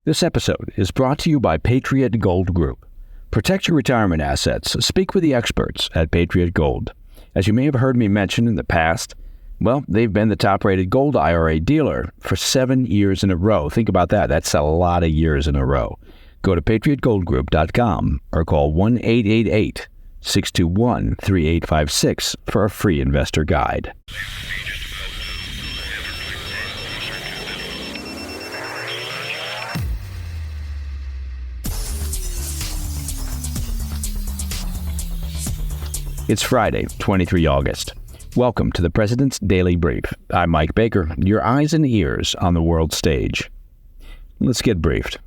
This episode is brought to you by Patriot Gold Group. Protect your retirement assets. Speak with the experts at Patriot Gold. As you may have heard me mention in the past, well, they've been the top-rated gold IRA dealer for 7 years in a row. Think about that. That's a lot of years in a row. Go to patriotgoldgroup.com or call 1-888-621-3856 for a free investor guide. It's Friday, 23 August. Welcome to the President's Daily Brief. I'm Mike Baker, your eyes and ears on the world stage. Let's get briefed.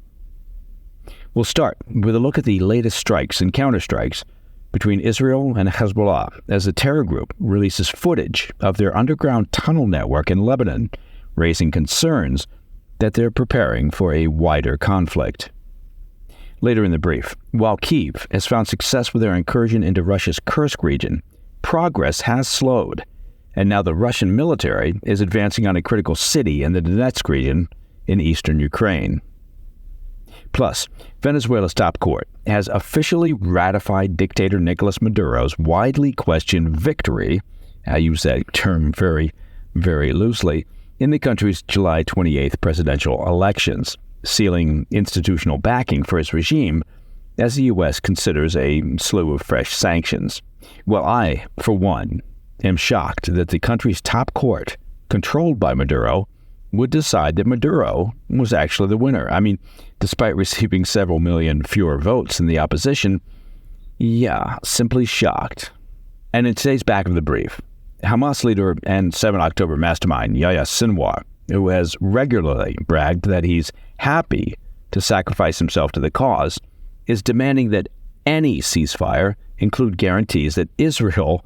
We'll start with a look at the latest strikes and counterstrikes between Israel and Hezbollah as the terror group releases footage of their underground tunnel network in Lebanon, raising concerns that they're preparing for a wider conflict. Later in the brief, while Kyiv has found success with their incursion into Russia's Kursk region, progress has slowed, and now the Russian military is advancing on a critical city in the Donetsk region in eastern Ukraine. Plus, Venezuela's top court has officially ratified dictator Nicolas Maduro's widely questioned victory, I use that term very, very loosely, in the country's July 28th presidential elections, sealing institutional backing for his regime as the U.S. considers a slew of fresh sanctions. Well, I, for one, am shocked that the country's top court, controlled by Maduro, would decide that Maduro was actually the winner. I mean, despite receiving several million fewer votes than the opposition, simply shocked. And in today's back of the brief, Hamas leader and 7 October mastermind Yahya Sinwar, who has regularly bragged that he's happy to sacrifice himself to the cause, is demanding that any ceasefire include guarantees that Israel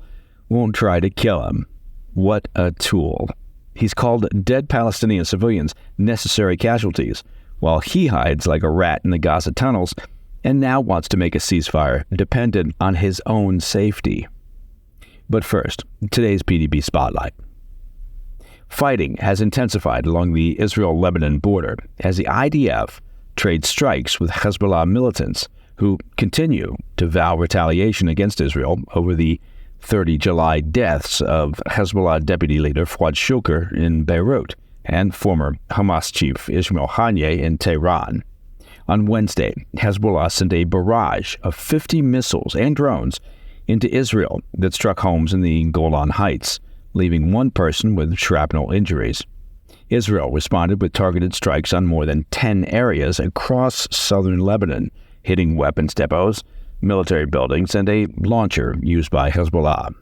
won't try to kill him. What a tool. He's called dead Palestinian civilians necessary casualties, while he hides like a rat in the Gaza tunnels and now wants to make a ceasefire dependent on his own safety. But first, today's PDB Spotlight. Fighting has intensified along the Israel-Lebanon border as the IDF trades strikes with Hezbollah militants who continue to vow retaliation against Israel over the 30 July deaths of Hezbollah deputy leader Fuad Shukr in Beirut and former Hamas chief Ismail Haniyeh in Tehran. On Wednesday, Hezbollah sent a barrage of 50 missiles and drones into Israel that struck homes in the Golan Heights, leaving one person with shrapnel injuries. Israel responded with targeted strikes on more than 10 areas across southern Lebanon, hitting weapons depots, military buildings, and a launcher used by Hezbollah.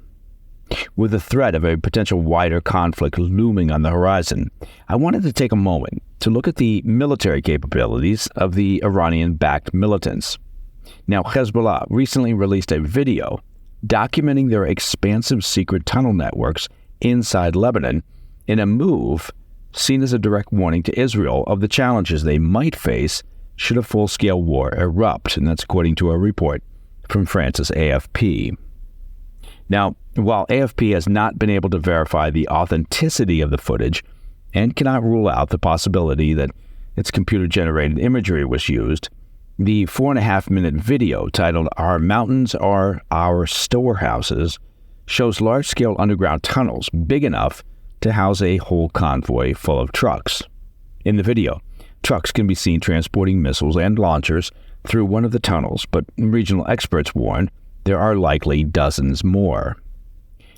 With the threat of a potential wider conflict looming on the horizon, I wanted to take a moment to look at the military capabilities of the Iranian-backed militants. Now, Hezbollah recently released a video documenting their expansive secret tunnel networks inside Lebanon in a move seen as a direct warning to Israel of the challenges they might face should a full-scale war erupt, and that's according to a report from France's AFP. Now, while AFP has not been able to verify the authenticity of the footage and cannot rule out the possibility that its computer-generated imagery was used, the 4.5-minute video titled "Our Mountains Are Our Storehouses" shows large-scale underground tunnels big enough to house a whole convoy full of trucks. In the video, trucks can be seen transporting missiles and launchers through one of the tunnels, but regional experts warn there are likely dozens more.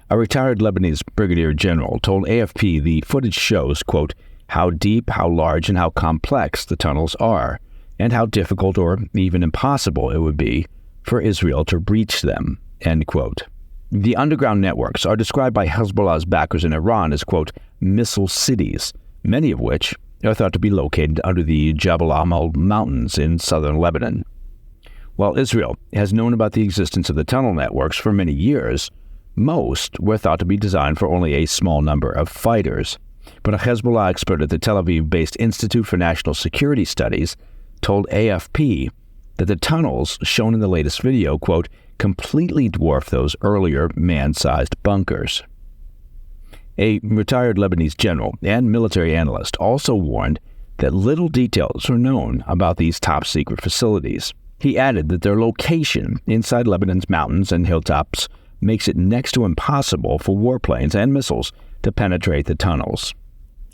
A retired Lebanese brigadier general told AFP the footage shows, quote, how deep, how large, and how complex the tunnels are, and how difficult or even impossible it would be for Israel to reach them, end quote. The underground networks are described by Hezbollah's backers in Iran as, quote, missile cities, many of which are thought to be located under the Jabal Amal mountains in southern Lebanon. While Israel has known about the existence of the tunnel networks for many years, most were thought to be designed for only a small number of fighters. But a Hezbollah expert at the Tel Aviv-based Institute for National Security Studies told AFP that the tunnels shown in the latest video, quote, completely dwarf those earlier man-sized bunkers. A retired Lebanese general and military analyst also warned that little details are known about these top-secret facilities. He added that their location inside Lebanon's mountains and hilltops makes it next to impossible for warplanes and missiles to penetrate the tunnels.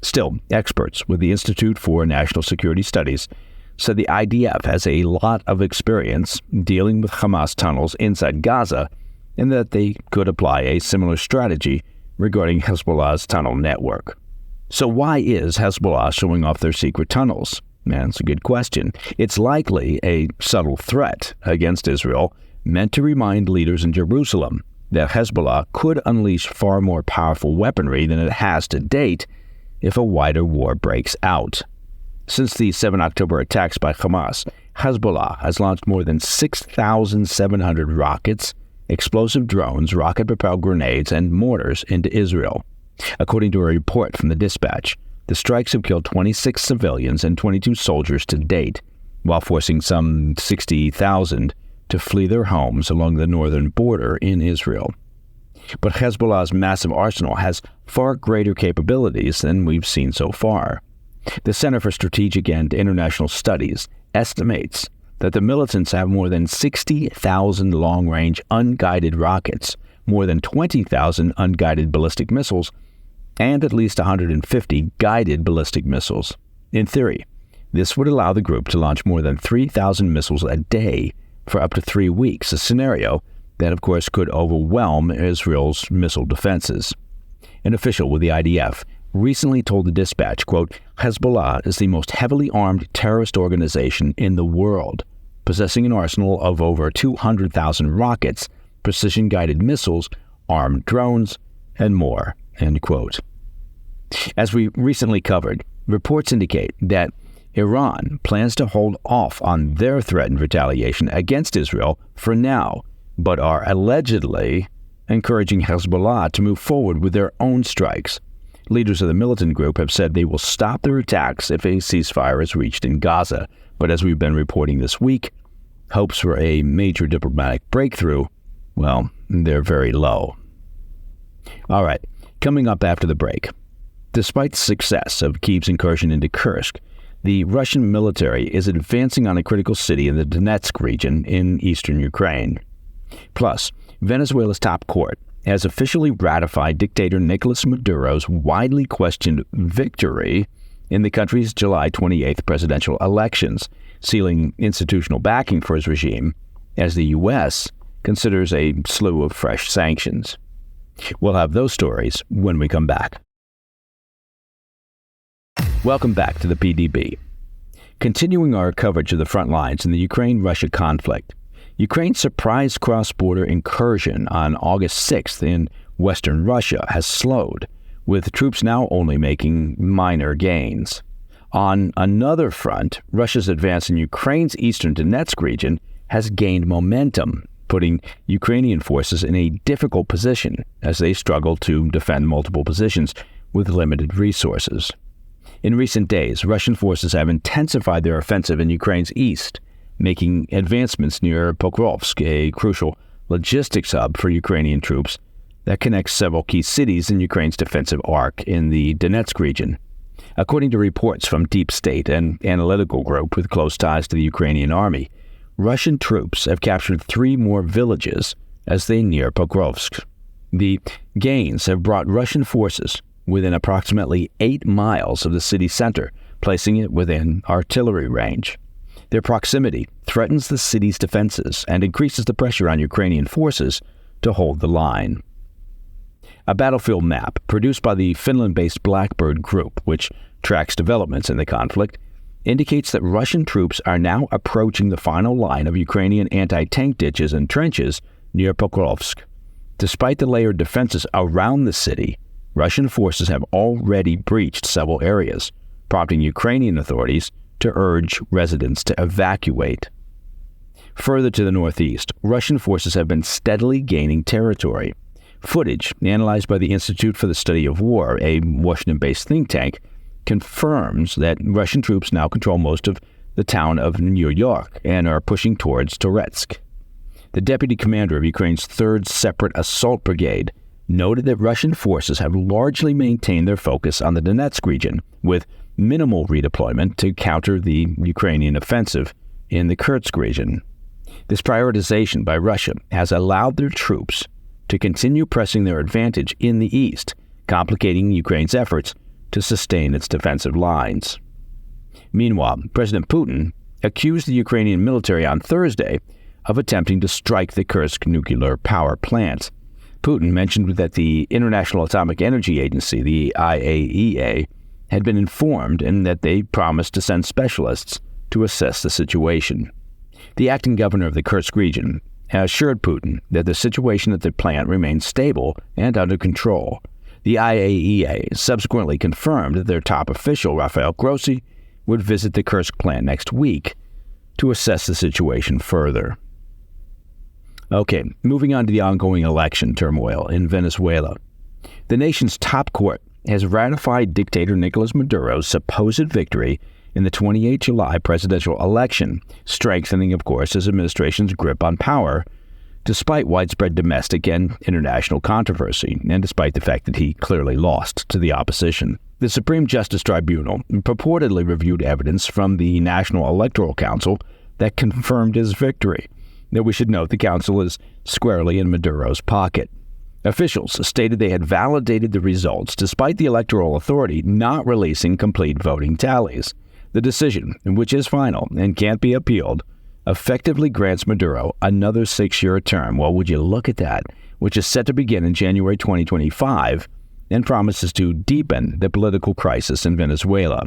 Still, experts with the Institute for National Security Studies said the IDF has a lot of experience dealing with Hamas tunnels inside Gaza and that they could apply a similar strategy regarding Hezbollah's tunnel network. So why is Hezbollah showing off their secret tunnels? Man, it's a good question. It's likely a subtle threat against Israel meant to remind leaders in Jerusalem that Hezbollah could unleash far more powerful weaponry than it has to date if a wider war breaks out. Since the 7 October attacks by Hamas, Hezbollah has launched more than 6,700 rockets, explosive drones, rocket-propelled grenades, and mortars into Israel. According to a report from the Dispatch, the strikes have killed 26 civilians and 22 soldiers to date, while forcing some 60,000 to flee their homes along the northern border in Israel. But Hezbollah's massive arsenal has far greater capabilities than we've seen so far. The Center for Strategic and International Studies estimates that the militants have more than 60,000 long-range unguided rockets, more than 20,000 unguided ballistic missiles, and at least 150 guided ballistic missiles. In theory, this would allow the group to launch more than 3,000 missiles a day for up to 3 weeks, a scenario that, of course, could overwhelm Israel's missile defenses. An official with the IDF recently told the Dispatch, quote, Hezbollah is the most heavily armed terrorist organization in the world, possessing an arsenal of over 200,000 rockets, precision-guided missiles, armed drones, and more, end quote. As we recently covered, reports indicate that Iran plans to hold off on their threatened retaliation against Israel for now, but are allegedly encouraging Hezbollah to move forward with their own strikes. Leaders of the militant group have said they will stop their attacks if a ceasefire is reached in Gaza, but as we've been reporting this week, hopes for a major diplomatic breakthrough, well, they're very low. All right, coming up after the break. Despite the success of Kyiv's incursion into Kursk, the Russian military is advancing on a critical city in the Donetsk region in eastern Ukraine. Plus, Venezuela's top court has officially ratified dictator Nicolas Maduro's widely questioned victory in the country's July 28th presidential elections, sealing institutional backing for his regime as the U.S. considers a slew of fresh sanctions. We'll have those stories when we come back. Welcome back to the PDB. Continuing our coverage of the front lines in the Ukraine-Russia conflict, Ukraine's surprise cross-border incursion on August 6th in western Russia has slowed, with troops now only making minor gains. On another front, Russia's advance in Ukraine's eastern Donetsk region has gained momentum, putting Ukrainian forces in a difficult position as they struggle to defend multiple positions with limited resources. In recent days, Russian forces have intensified their offensive in Ukraine's east, making advancements near Pokrovsk, a crucial logistics hub for Ukrainian troops that connects several key cities in Ukraine's defensive arc in the Donetsk region. According to reports from Deep State, an analytical group with close ties to the Ukrainian army, Russian troops have captured 3 more villages as they near Pokrovsk. The gains have brought Russian forces within approximately 8 miles of the city center, placing it within artillery range. Their proximity threatens the city's defenses and increases the pressure on Ukrainian forces to hold the line. A battlefield map produced by the Finland-based Blackbird Group, which tracks developments in the conflict, indicates that Russian troops are now approaching the final line of Ukrainian anti-tank ditches and trenches near Pokrovsk. Despite the layered defenses around the city, Russian forces have already breached several areas, prompting Ukrainian authorities to urge residents to evacuate. Further to the northeast, Russian forces have been steadily gaining territory. Footage analyzed by the Institute for the Study of War, a Washington-based think tank, confirms that Russian troops now control most of the town of New York and are pushing towards Donetsk. The deputy commander of Ukraine's 3rd Separate Assault Brigade noted that Russian forces have largely maintained their focus on the Donetsk region, with minimal redeployment to counter the Ukrainian offensive in the Kursk region. This prioritization by Russia has allowed their troops to continue pressing their advantage in the east, complicating Ukraine's efforts to sustain its defensive lines. Meanwhile, President Putin accused the Ukrainian military on Thursday of attempting to strike the Kursk nuclear power plant. Putin mentioned that the International Atomic Energy Agency, the IAEA, had been informed and that they promised to send specialists to assess the situation. The acting governor of the Kursk region assured Putin that the situation at the plant remains stable and under control. The IAEA subsequently confirmed that their top official, Rafael Grossi, would visit the Kursk plant next week to assess the situation further. Okay, moving on to the ongoing election turmoil in Venezuela. The nation's top court has ratified dictator Nicolas Maduro's supposed victory in the 28 July presidential election, strengthening, of course, his administration's grip on power, despite widespread domestic and international controversy, and despite the fact that he clearly lost to the opposition. The Supreme Justice Tribunal purportedly reviewed evidence from the National Electoral Council that confirmed his victory. Now, we should note the council is squarely in Maduro's pocket. Officials stated they had validated the results despite the Electoral Authority not releasing complete voting tallies. The decision, which is final and can't be appealed, effectively grants Maduro another 6-year term. Well, would you look at that, which is set to begin in January 2025 and promises to deepen the political crisis in Venezuela.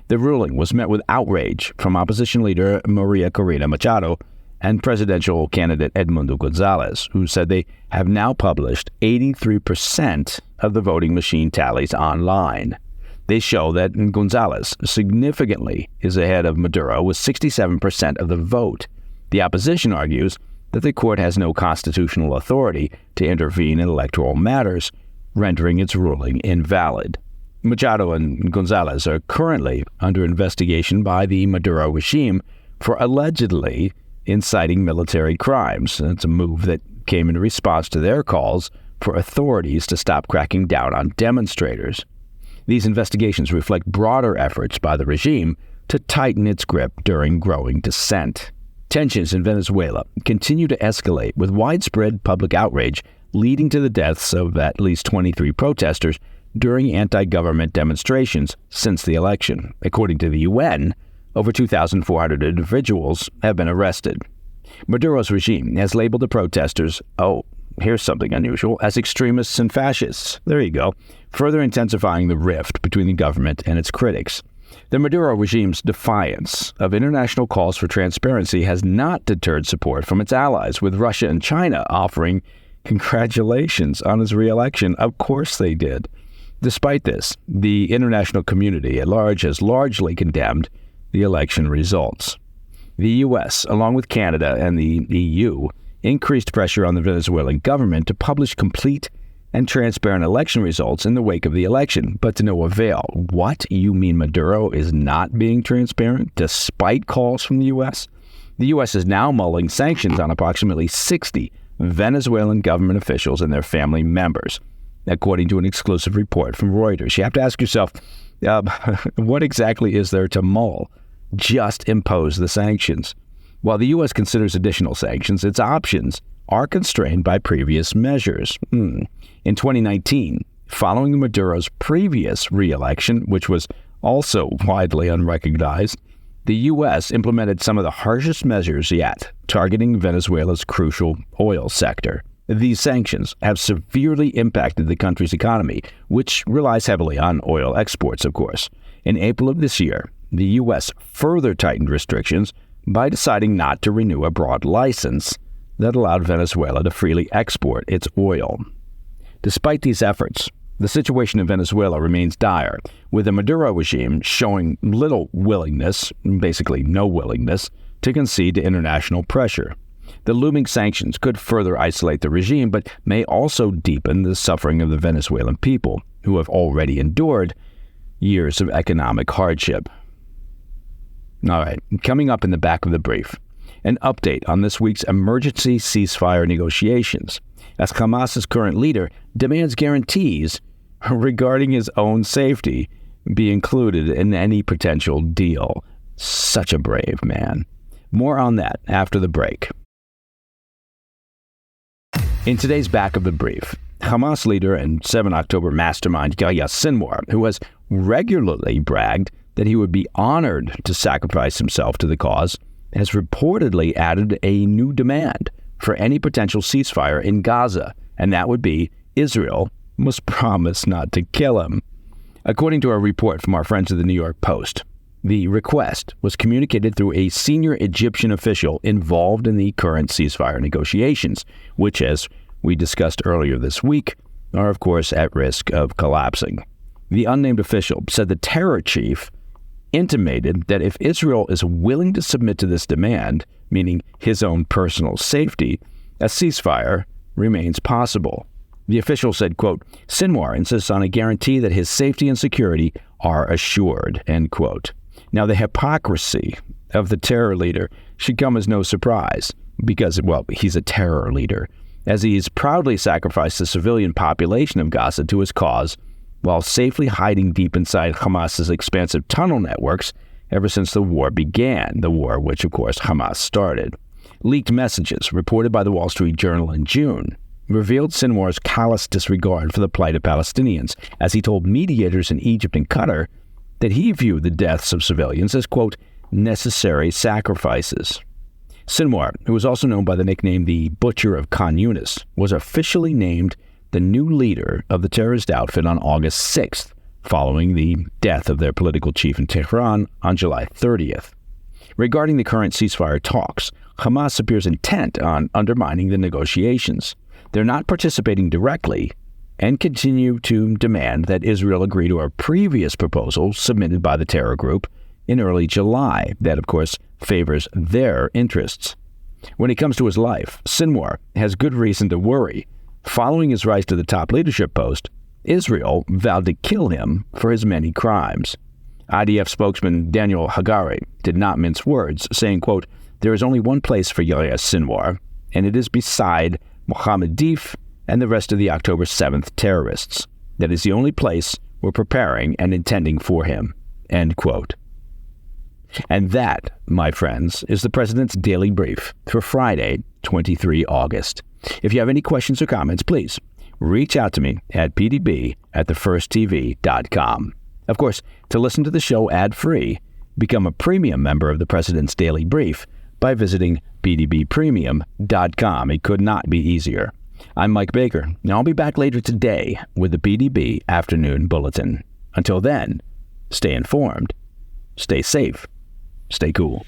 The ruling was met with outrage from opposition leader Maria Corina Machado and presidential candidate Edmundo Gonzalez, who said they have now published 83% of the voting machine tallies online. They show that Gonzalez significantly is ahead of Maduro with 67% of the vote. The opposition argues that the court has no constitutional authority to intervene in electoral matters, rendering its ruling invalid. Machado and Gonzalez are currently under investigation by the Maduro regime for allegedly inciting military crimes. It's a move that came in response to their calls for authorities to stop cracking down on demonstrators. These investigations reflect broader efforts by the regime to tighten its grip during growing dissent. Tensions in Venezuela continue to escalate, with widespread public outrage leading to the deaths of at least 23 protesters during anti-government demonstrations since the election. According to the UN, over 2,400 individuals have been arrested. Maduro's regime has labeled the protesters, here's something unusual, as extremists and fascists. There you go, further intensifying the rift between the government and its critics. The Maduro regime's defiance of international calls for transparency has not deterred support from its allies, with Russia and China offering congratulations on his re-election. Of course they did. Despite this, the international community at large has largely condemned the election results. The U.S., along with Canada and the EU, increased pressure on the Venezuelan government to publish complete and transparent election results in the wake of the election, but to no avail. What? You mean Maduro is not being transparent despite calls from the U.S.? The U.S. is now mulling sanctions on approximately 60 Venezuelan government officials and their family members, according to an exclusive report from Reuters. You have to ask yourself, what exactly is there to mull? Just impose the sanctions. While the U.S. considers additional sanctions, its options are constrained by previous measures. In 2019, following Maduro's previous re-election, which was also widely unrecognized, the U.S. implemented some of the harshest measures yet, targeting Venezuela's crucial oil sector. These sanctions have severely impacted the country's economy, which relies heavily on oil exports, of course. In April of this year, the U.S. further tightened restrictions by deciding not to renew a broad license that allowed Venezuela to freely export its oil. Despite these efforts, the situation in Venezuela remains dire, with the Maduro regime showing little willingness, basically no willingness, to concede to international pressure. The looming sanctions could further isolate the regime, but may also deepen the suffering of the Venezuelan people, who have already endured years of economic hardship. All right, coming up in the back of the brief, an update on this week's emergency ceasefire negotiations, as Hamas's current leader demands guarantees regarding his own safety be included in any potential deal. Such a brave man. More on that after the break. In today's Back of the Brief, Hamas leader and 7 October mastermind Yahya Sinwar, who has regularly bragged that he would be honored to sacrifice himself to the cause, has reportedly added a new demand for any potential ceasefire in Gaza, and that would be Israel must promise not to kill him. According to a report from our friends at the New York Post, the request was communicated through a senior Egyptian official involved in the current ceasefire negotiations, which, as we discussed earlier this week, are of course at risk of collapsing. The unnamed official said the terror chief intimated that if Israel is willing to submit to this demand, meaning his own personal safety, a ceasefire remains possible. The official said, quote, Sinwar insists on a guarantee that his safety and security are assured, end quote. Now, the hypocrisy of the terror leader should come as no surprise because, well, he's a terror leader, as he's proudly sacrificed the civilian population of Gaza to his cause while safely hiding deep inside Hamas's expansive tunnel networks ever since the war began, the war which, of course, Hamas started. Leaked messages reported by the Wall Street Journal in June revealed Sinwar's callous disregard for the plight of Palestinians, as he told mediators in Egypt and Qatar that he viewed the deaths of civilians as, quote, necessary sacrifices. Sinwar, who was also known by the nickname the Butcher of Khan Yunis, was officially named the new leader of the terrorist outfit on August 6th, following the death of their political chief in Tehran on July 30th. Regarding the current ceasefire talks, Hamas appears intent on undermining the negotiations. They're not participating directly and continue to demand that Israel agree to a previous proposal submitted by the terror group in early July that, of course, favors their interests. When it comes to his life, Sinwar has good reason to worry. Following his rise to the top leadership post, Israel vowed to kill him for his many crimes. IDF spokesman Daniel Hagari did not mince words, saying, quote, there is only one place for Yahya Sinwar, and it is beside Mohammed Deif and the rest of the October 7th terrorists. That is the only place we're preparing and intending for him, end quote. And that, my friends, is the President's Daily Brief for Friday, 23 August. If you have any questions or comments, please reach out to me at pdb@thefirsttv.com. Of course, to listen to the show ad-free, become a premium member of the President's Daily Brief by visiting pdbpremium.com. It could not be easier. I'm Mike Baker, and I'll be back later today with the PDB Afternoon Bulletin. Until then, stay informed, stay safe, stay cool.